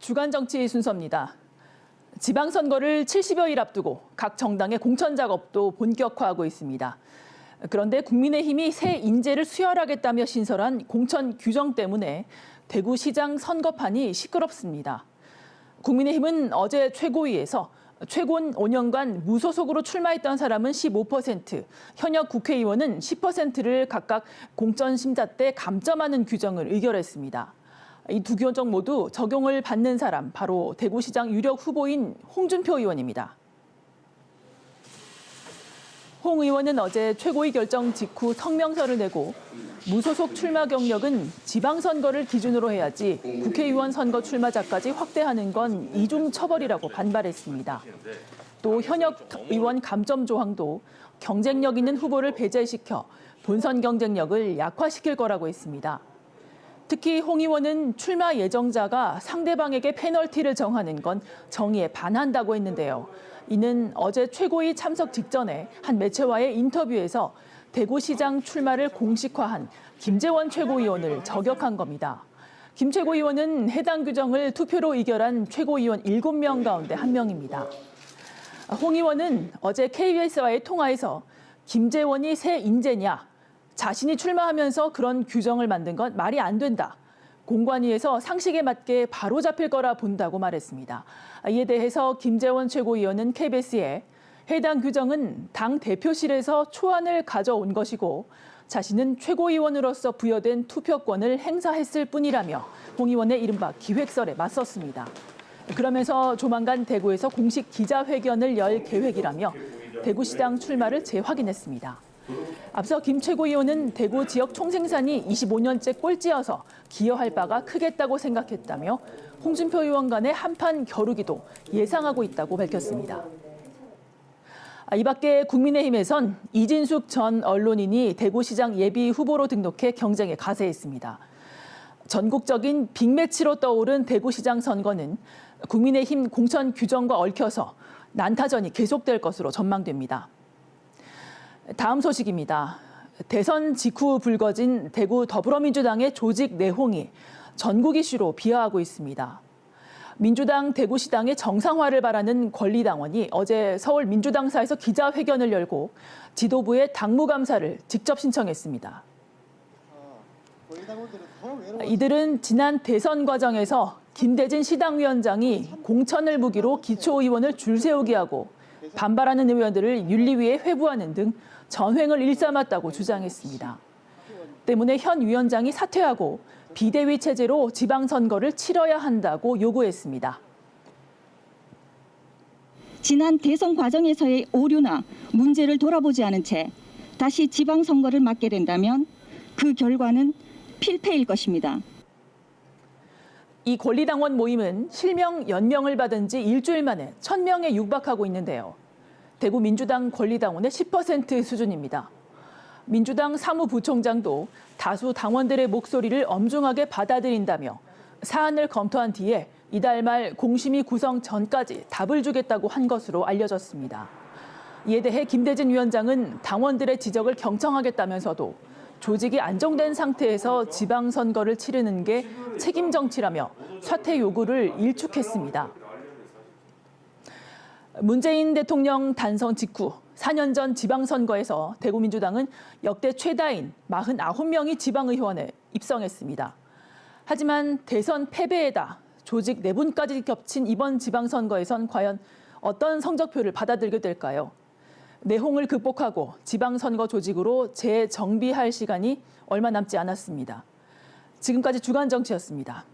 주간 정치 순서입니다. 지방선거를 70여일 앞두고 각 정당의 공천 작업도 본격화하고 있습니다. 그런데 국민의힘이 새 인재를 수혈하겠다며 신설한 공천 규정 때문에 대구시장 선거판이 시끄럽습니다. 국민의힘은 어제 최고위에서 최근 5년간 무소속으로 출마했던 사람은 15%, 현역 국회의원은 10%를 각각 공천심사 때 감점하는 규정을 의결했습니다. 이 두 규정 모두 적용을 받는 사람, 바로 대구시장 유력 후보인 홍준표 의원입니다. 홍 의원은 어제 최고위 결정 직후 성명서를 내고 무소속 출마 경력은 지방선거를 기준으로 해야지 국회의원 선거 출마자까지 확대하는 건 이중 처벌이라고 반발했습니다. 또 현역 의원 감점 조항도 경쟁력 있는 후보를 배제시켜 본선 경쟁력을 약화시킬 거라고 했습니다. 특히 홍 의원은 출마 예정자가 상대방에게 페널티를 정하는 건 정의에 반한다고 했는데요. 이는 어제 최고위 참석 직전에 한 매체와의 인터뷰에서 대구시장 출마를 공식화한 김재원 최고위원을 저격한 겁니다. 김 최고위원은 해당 규정을 투표로 의결한 최고위원 7명 가운데 1명입니다. 홍 의원은 어제 KBS와의 통화에서 김재원이 새 인재냐, 자신이 출마하면서 그런 규정을 만든 건 말이 안 된다. 공관위에서 상식에 맞게 바로 잡힐 거라 본다고 말했습니다. 이에 대해서 김재원 최고위원은 KBS에 해당 규정은 당 대표실에서 초안을 가져온 것이고 자신은 최고위원으로서 부여된 투표권을 행사했을 뿐이라며 홍 의원의 이른바 기획설에 맞섰습니다. 그러면서 조만간 대구에서 공식 기자회견을 열 계획이라며 대구시장 출마를 재확인했습니다. 앞서 김 최고위원은 대구 지역 총생산이 25년째 꼴찌여서 기여할 바가 크겠다고 생각했다며 홍준표 의원 간의 한판 겨루기도 예상하고 있다고 밝혔습니다. 이 밖에 국민의힘에선 이진숙 전 언론인이 대구시장 예비 후보로 등록해 경쟁에 가세했습니다. 전국적인 빅매치로 떠오른 대구시장 선거는 국민의힘 공천 규정과 얽혀서 난타전이 계속될 것으로 전망됩니다. 다음 소식입니다. 대선 직후 불거진 대구 더불어민주당의 조직 내홍이 전국 이슈로 비화하고 있습니다. 민주당 대구시당의 정상화를 바라는 권리당원이 어제 서울 민주당사에서 기자회견을 열고 지도부에 당무감사를 직접 신청했습니다. 이들은 지난 대선 과정에서 김대진 시당위원장이 공천을 무기로 기초의원을 줄 세우게 하고 반발하는 의원들을 윤리위에 회부하는 등 전횡을 일삼았다고 주장했습니다. 때문에 현 위원장이 사퇴하고 비대위 체제로 지방선거를 치러야 한다고 요구했습니다. 지난 대선 과정에서의 오류나 문제를 돌아보지 않은 채 다시 지방선거를 맡게 된다면 그 결과는 필패일 것입니다. 이 권리당원 모임은 실명 연명을 받은 지 일주일 만에 1,000명에 육박하고 있는데요. 대구 민주당 권리당원의 10% 수준입니다. 민주당 사무부총장도 다수 당원들의 목소리를 엄중하게 받아들인다며 사안을 검토한 뒤에 이달 말 공심위 구성 전까지 답을 주겠다고 한 것으로 알려졌습니다. 이에 대해 김대진 위원장은 당원들의 지적을 경청하겠다면서도 조직이 안정된 상태에서 지방선거를 치르는 게 책임 정치라며 사퇴 요구를 일축했습니다. 문재인 대통령 단선 직후 4년 전 지방선거에서 대구민주당은 역대 최다인 49명이 지방의원에 입성했습니다. 하지만 대선 패배에다 조직 내분까지 겹친 이번 지방선거에선 과연 어떤 성적표를 받아들게 될까요? 내홍을 극복하고 지방선거 조직으로 재정비할 시간이 얼마 남지 않았습니다. 지금까지 주간정치였습니다.